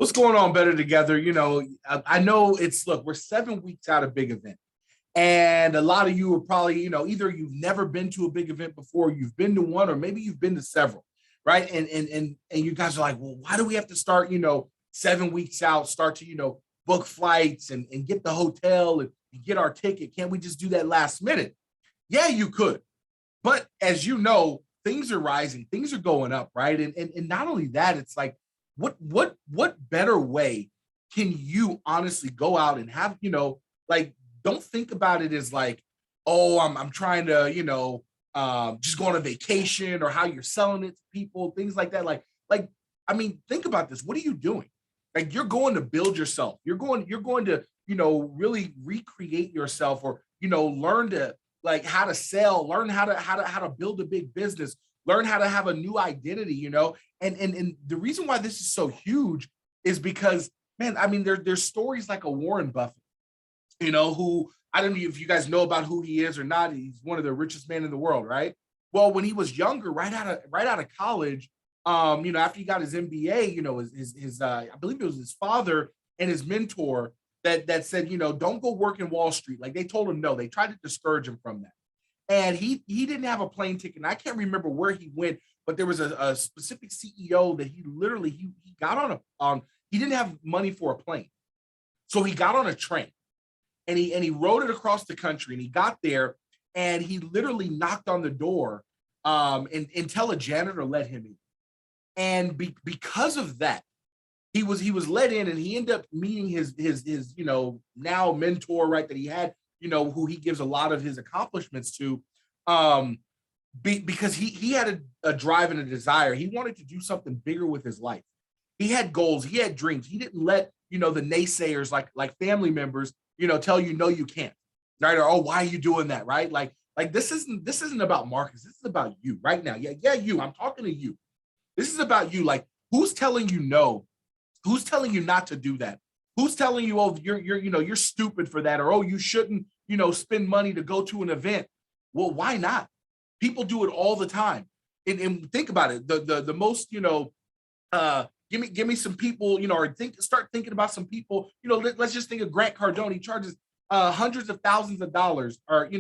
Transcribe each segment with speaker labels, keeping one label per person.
Speaker 1: What's going on, Better Together? I know look, we're 7 weeks out of big event. And a lot of you are probably, either you've never been to a big event before, you've been to one, or maybe you've been to several, right? And you guys are like, well, why do we have to start, 7 weeks out, start to, book flights and get the hotel and get our ticket? Can't we just do that last minute? Yeah, you could. But as you know, things are rising, things are going up, right? And not only that, it's like, what better way can you honestly go out and have, like, don't think about it as like, oh, I'm trying to, just go on a vacation, or how you're selling it to people, things like that. Like, I mean, think about this. What are you doing? Like, you're going to build yourself. You're going to, really recreate yourself, or, learn to, like, how to sell, learn how to build a big business, learn how to have a new identity, and the reason why this is so huge is because, man, I mean, there's stories like a Warren Buffett, who, I don't know if you guys know about who he is or not. He's one of the richest men in the world, right? Well, when he was younger, right out of college, after he got his MBA, I believe it was his father and his mentor that said, don't go work in Wall Street. Like, they told him no. They tried to discourage him from that, and he didn't have a plane ticket. And I can't remember where he went, but there was a specific CEO that he got on. He didn't have money for a plane, so he got on a train, and he rode it across the country, and he got there, and he literally knocked on the door, and until a janitor let him in. And because of that, he was let in, and he ended up meeting his now mentor, right, that he had, who he gives a lot of his accomplishments to, because he had a drive and a desire. He wanted to do something bigger with his life. He had goals, he had dreams. He didn't let, the naysayers, like family members, tell you no, you can't, right? Or, oh, why are you doing that, right? Like this isn't about Marcus. This is about you right now. Yeah, you. I'm talking to you. This is about you. Like, who's telling you no? Who's telling you not to do that? Who's telling you, oh, you're stupid for that, or, oh, you shouldn't, spend money to go to an event? Well, why not? People do it all the time. And think about it. The most, give me some people, or start thinking about some people. Let's just think of Grant Cardone. He charges hundreds of thousands of dollars, or,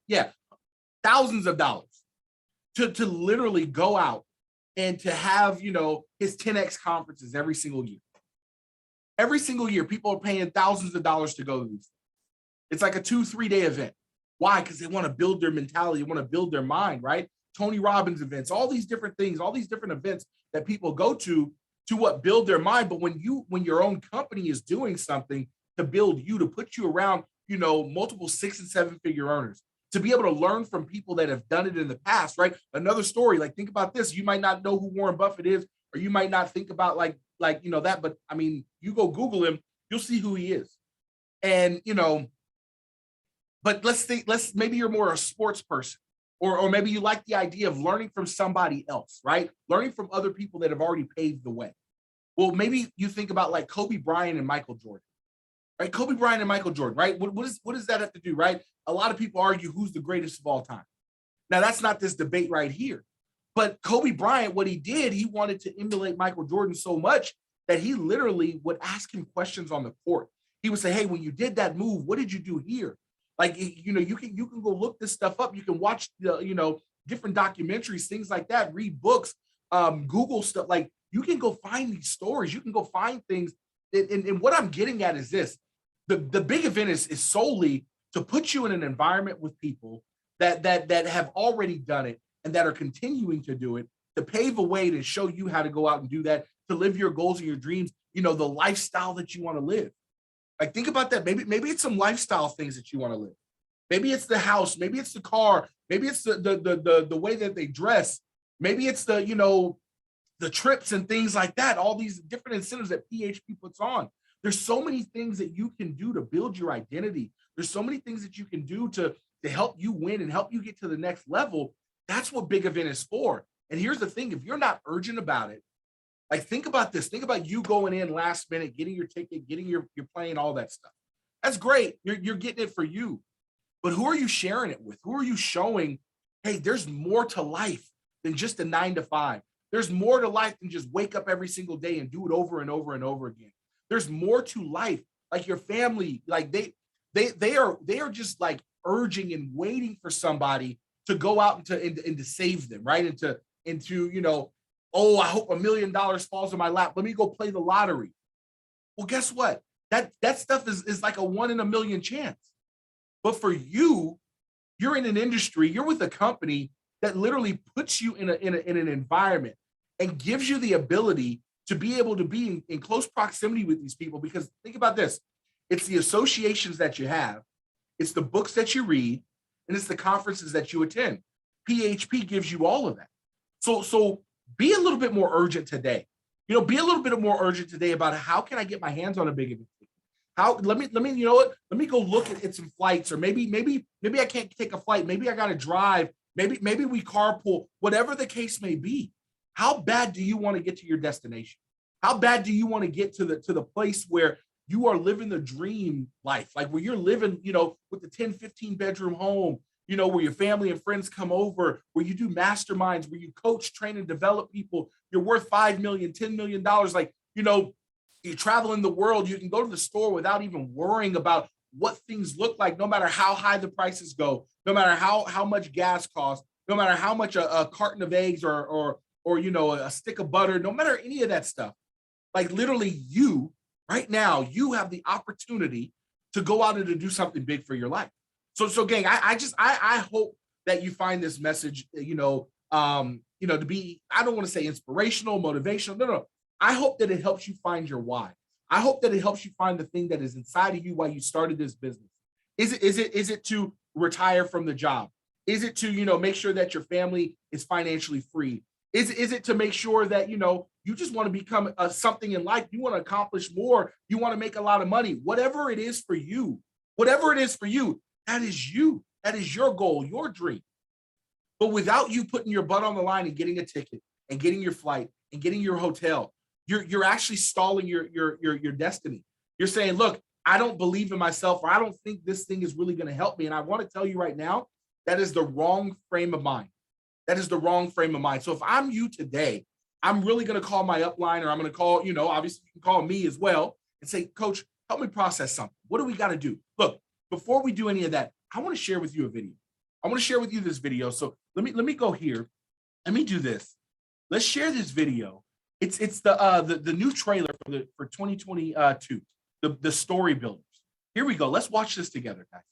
Speaker 1: yeah, thousands of dollars to literally go out and to have, his 10X conferences every single year. Every single year, people are paying thousands of dollars to go to these. It's like a 2-3 day event. Why? Because they want to build their mentality, want to build their mind, right? Tony Robbins events, all these different things, all these different events that people go to what build their mind. But when your own company is doing something to build you, to put you around, multiple 6 and 7 figure earners, to be able to learn from people that have done it in the past, right? Another story, like, think about this. You might not know who Warren Buffett is, or you might not think about like that, but I mean, you go Google him, you'll see who he is. And, but let's maybe you're more a sports person, or maybe you like the idea of learning from somebody else, right? Learning from other people that have already paved the way. Well, maybe you think about like Kobe Bryant and Michael Jordan, right? Kobe Bryant and Michael Jordan, right? What does that have to do, right? A lot of people argue who's the greatest of all time. Now, that's not this debate right here. But Kobe Bryant, what he did, he wanted to emulate Michael Jordan so much that he literally would ask him questions on the court. He would say, hey, when you did that move, what did you do here? Like, you can go look this stuff up. You can watch different documentaries, things like that, read books, Google stuff. Like, you can go find these stories. You can go find things. And what I'm getting at is this. The big event is solely to put you in an environment with people that have already done it and that are continuing to do it, to pave a way to show you how to go out and do that, to live your goals and your dreams, the lifestyle that you want to live. Like, think about that. Maybe it's some lifestyle things that you want to live. Maybe it's the house. Maybe it's the car. Maybe it's the way that they dress. Maybe it's the trips and things like that. All these different incentives that PHP puts on. There's so many things that you can do to build your identity. There's so many things that you can do to help you win and help you get to the next level. That's what big event is for. And here's the thing. If you're not urgent about it, like, think about this. Think about you going in last minute, getting your ticket, getting your plane, all that stuff. That's great. You're getting it for you. But who are you sharing it with? Who are you showing, hey, there's more to life than just a 9 to 5. There's more to life than just wake up every single day and do it over and over and over again. There's more to life. Like your family, like they are just like urging and waiting for somebody to go out and to save them, right? Into oh, I hope $1 million falls in my lap. Let me go play the lottery. Well, guess what? That stuff is like a 1 in a million chance. But for you, you're in an industry, you're with a company that literally puts you in an environment and gives you the ability to be able to be in close proximity with these people. Because think about this, it's the associations that you have, it's the books that you read, and it's the conferences that you attend. PHP gives you all of that. So be a little bit more urgent today. Be a little bit more urgent today about how can I get my hands on a big event? How let me let me go look at some flights, or maybe I can't take a flight. Maybe I got to drive. Maybe we carpool. Whatever the case may be. How bad do you want to get to your destination? How bad do you want to get to the place where you are living the dream life, like where you're living, with the 10, 15 bedroom home, where your family and friends come over, where you do masterminds, where you coach, train, and develop people. You're worth $5 million, $10 million. Like, you travel in the world, you can go to the store without even worrying about what things look like, no matter how high the prices go, no matter how much gas costs, no matter how much a carton of eggs or a stick of butter, no matter any of that stuff. Like literally you, right now, you have the opportunity to go out and to do something big for your life. So gang, I hope that you find this message, to be, I don't want to say inspirational, motivational. No. I hope that it helps you find your why. I hope that it helps you find the thing that is inside of you while you started this business. Is it to retire from the job? Is it to, make sure that your family is financially free? Is it to make sure that, you just want to become something in life? You want to accomplish more. You want to make a lot of money. Whatever it is for you, that is you. That is your goal, your dream. But without you putting your butt on the line and getting a ticket and getting your flight and getting your hotel, you're actually stalling your destiny. You're saying, look, I don't believe in myself, or I don't think this thing is really going to help me. And I want to tell you right now, that is the wrong frame of mind. That is the wrong frame of mind. So if I'm you today, I'm really going to call my upline, or I'm going to call, obviously you can call me as well and say, Coach, help me process something. What do we got to do? Look, before we do any of that, I want to share with you a video. I want to share with you this video. So let me go here. Let me do this. Let's share this video. It's the new trailer for 2022, the Story Builders. Here we go. Let's watch this together, guys.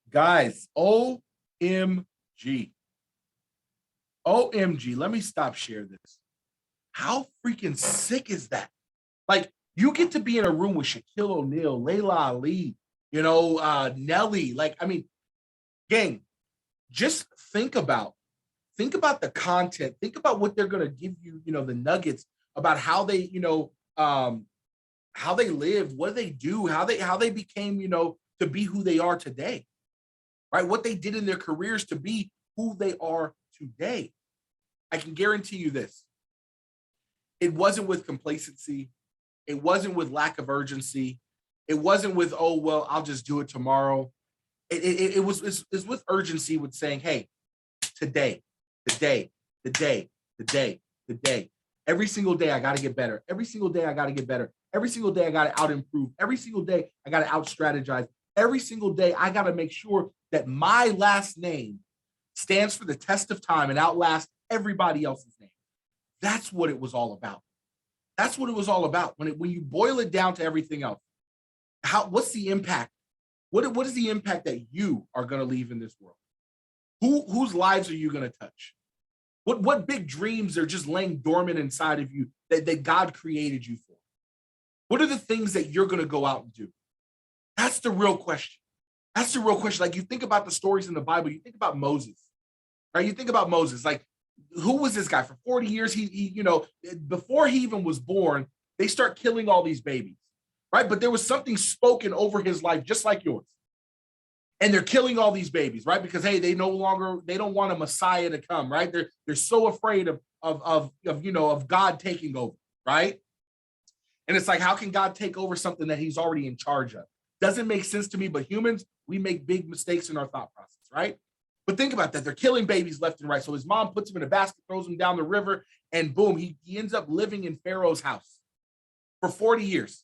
Speaker 1: Guys, OMG. OMG. Let me stop share this. How freaking sick is that? Like, you get to be in a room with Shaquille O'Neal, Layla Ali, Nelly. Like, I mean, gang, just think about the content. Think about what they're gonna give you, the nuggets about how they, how they lived, what they do, how they became, to be who they are today. Right? What they did in their careers to be who they are today. I can guarantee you this. It wasn't with complacency. It wasn't with lack of urgency. It wasn't with, oh, well, I'll just do it tomorrow. It was with urgency, with saying, hey, today. Every single day, I got to get better. Every single day, I got to get better. Every single day, I got to out improve. Every single day, I got to out strategize. Every single day, I got to make sure that my last name stands for the test of time and outlasts everybody else's name. That's what it was all about. That's what it was all about. When you boil it down to everything else, what's the impact? What is the impact that you are going to leave in this world? Whose lives are you going to touch? What big dreams are just laying dormant inside of you that God created you for? What are the things that you're going to go out and do? That's the real question. That's the real question. Like, you think about the stories in the Bible, you think about Moses, right? You think about Moses, like, who was this guy? For 40 years, he before he even was born, they start killing all these babies, right? But there was something spoken over his life, just like yours. And they're killing all these babies, right? Because, hey, they don't want a Messiah to come, right? They're so afraid of God taking over, right? And it's like, how can God take over something that he's already in charge of? Doesn't make sense to me, but humans, we make big mistakes in our thought process, right? But think about that. They're killing babies left and right. So his mom puts him in a basket, throws him down the river, and boom, he ends up living in Pharaoh's house for 40 years.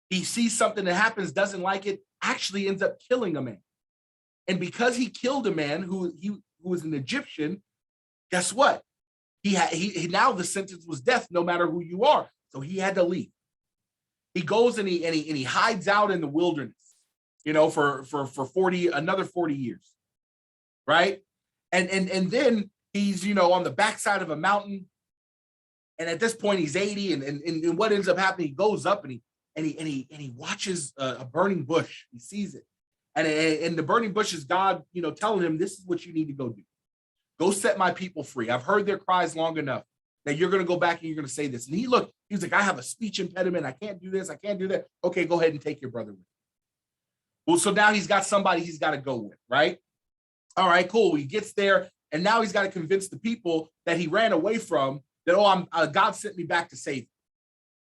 Speaker 1: He sees something that happens, doesn't like it, actually ends up killing a man. And because he killed a man who was an Egyptian, guess what? He now the sentence was death, no matter who you are. So he had to leave. He goes and he hides out in the wilderness, for another 40 years, right? And then he's on the backside of a mountain, and at this point he's 80, and what ends up happening? He goes up and he watches a burning bush. He sees it, and the burning bush is God, telling him, this is what you need to go do. Go set my people free. I've heard their cries long enough that you're going to go back and you're going to say this. And he was like, I have a speech impediment. I can't do this. I can't do that. Okay, go ahead and take your brother with you. Well, so now he's got somebody he's got to go with, right? All right, cool. He gets there, and now he's got to convince the people that he ran away from that, God sent me back to save him.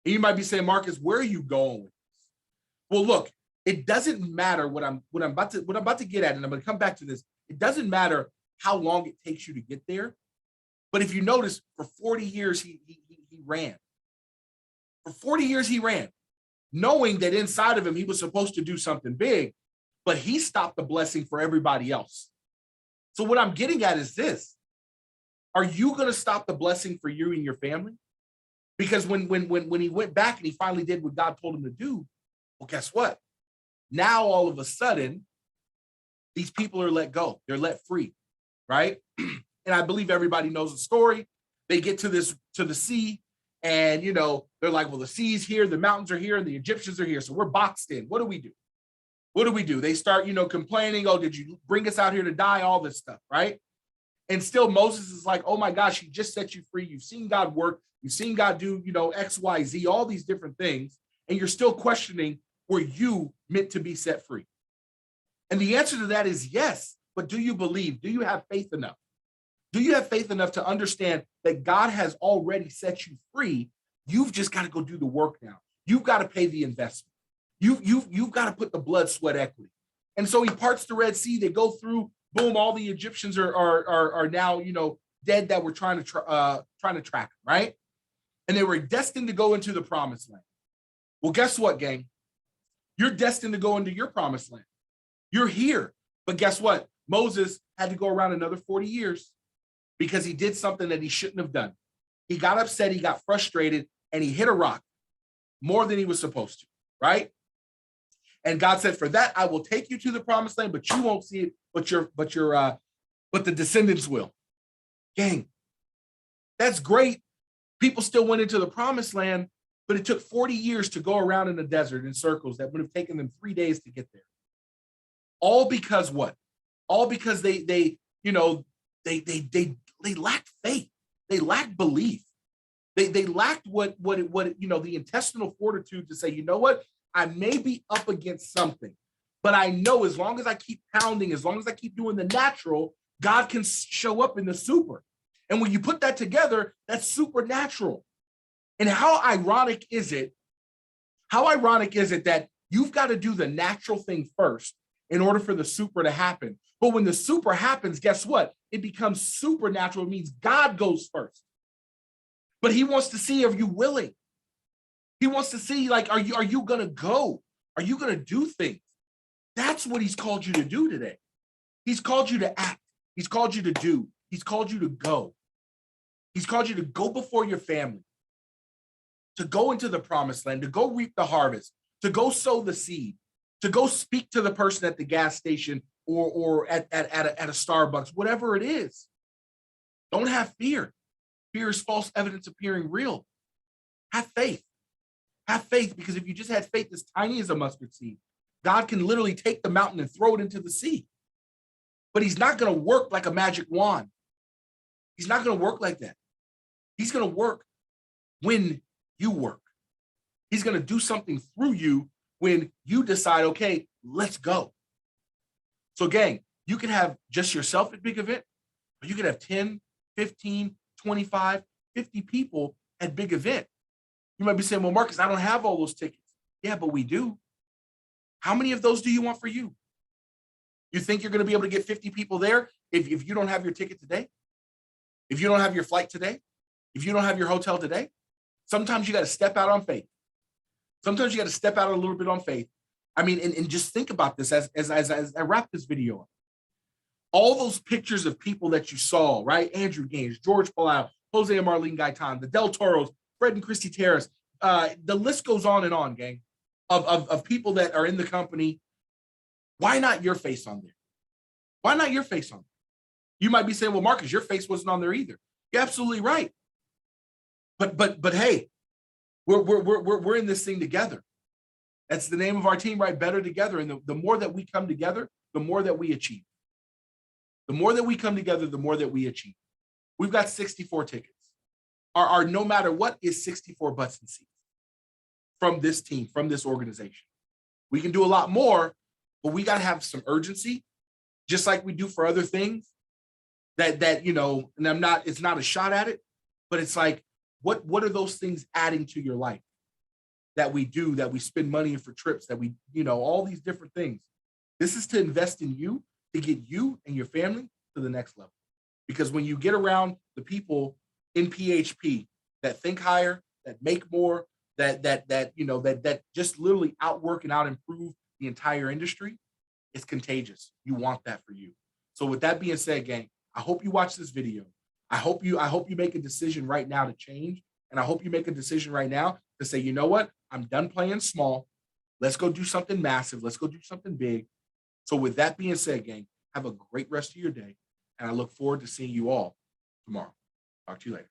Speaker 1: And you might be saying, Marcus, where are you going with this? Well, look, it doesn't matter what I'm about to get at, and I'm going to come back to this. It doesn't matter how long it takes you to get there. But if you notice, for 40 years, he ran. For 40 years, he ran, knowing that inside of him, he was supposed to do something big, but he stopped the blessing for everybody else. So what I'm getting at is this. Are you going to stop the blessing for you and your family? Because when he went back and he finally did what God told him to do, well, guess what? Now, all of a sudden, these people are let go. They're let free, right? And I believe everybody knows the story. They get to the sea, and they're like, well, the sea's here, the mountains are here, and the Egyptians are here. So we're boxed in. What do we do? What do we do? They start, complaining, oh, did you bring us out here to die? All this stuff, right? And still Moses is like, oh my gosh, he just set you free. You've seen God work. You've seen God do, X, Y, Z, all these different things. And you're still questioning, were you meant to be set free? And the answer to that is yes. But do you believe? Do you have faith enough? Do you have faith enough to understand that God has already set you free? You've just got to go do the work now. You've got to pay the investment. You've got to put the blood, sweat, equity. And so he parts the Red Sea. They go through. Boom! All the Egyptians are now dead that were trying to track them, right? And they were destined to go into the promised land. Well, guess what, gang? You're destined to go into your promised land. You're here, but guess what? Moses had to go around another 40 years. Because he did something that he shouldn't have done. He got upset, he got frustrated, and he hit a rock more than he was supposed to, right? And God said, for that, I will take you to the promised land, but you won't see it, but the descendants will. Gang, that's great. People still went into the promised land, but it took 40 years to go around in the desert in circles that would have taken them 3 days to get there. All because what? All because they lacked faith. They lacked belief. They lacked what the intestinal fortitude to say, you know what? I may be up against something, but I know as long as I keep pounding, as long as I keep doing the natural, God can show up in the super. And when you put that together, that's supernatural. And how ironic is it that you've got to do the natural thing first in order for the super to happen? But when the super happens, guess what? It becomes supernatural. It means God goes first. But he wants to see, are you willing? He wants to see, like, are you going to go? Are you going to do things? That's what he's called you to do today. He's called you to act. He's called you to do. He's called you to go. He's called you to go before your family, to go into the promised land, to go reap the harvest, to go sow the seed, to go speak to the person at the gas station or at a Starbucks, whatever it is. Don't have fear. Fear is false evidence appearing real. Have faith. Have faith, because if you just had faith as tiny as a mustard seed, God can literally take the mountain and throw it into the sea. But he's not going to work like a magic wand. He's not going to work like that. He's going to work when you work. He's going to do something through you when you decide, okay, let's go. So gang, you can have just yourself at big event, or you could have 10, 15, 25, 50 people at big event. You might be saying, well, Marcus, I don't have all those tickets. Yeah, but we do. How many of those do you want for you? You think you're going to be able to get 50 people there if you don't have your ticket today? If you don't have your flight today? If you don't have your hotel today? Sometimes you got to step out on faith. Sometimes you got to step out a little bit on faith. I mean, and just think about this as I wrap this video up. All those pictures of people that you saw, right? Andrew Gaines, George Palau, Jose and Marlene Gaitan, the Del Toros, Fred and Christy Terrace. The list goes on and on, gang, of people that are in the company. Why not your face on there? Why not your face on there? You might be saying, well, Marcus, your face wasn't on there either. You're absolutely right. But hey, we're in this thing together. That's the name of our team, right? Better Together. And the more that we come together, the more that we achieve. The more that we come together, the more that we achieve. We've got 64 tickets. Our no matter what is 64 butts and seats from this team, from this organization. We can do a lot more, but we got to have some urgency, just like we do for other things that, you know, and it's not a shot at it, but it's like, what are those things adding to your life that we do, that we spend money for trips, that we, you know, all these different things. This is to invest in you, to get you and your family to the next level. Because when you get around the people in PHP that think higher, that make more, that just literally outwork and out improve the entire industry, it's contagious. You want that for you. So with that being said, gang, I hope you watch this video. I hope you make a decision right now to change. And I hope you make a decision right now to say, you know what? I'm done playing small. Let's go do something massive. Let's go do something big. So with that being said, gang, have a great rest of your day. And I look forward to seeing you all tomorrow. Talk to you later.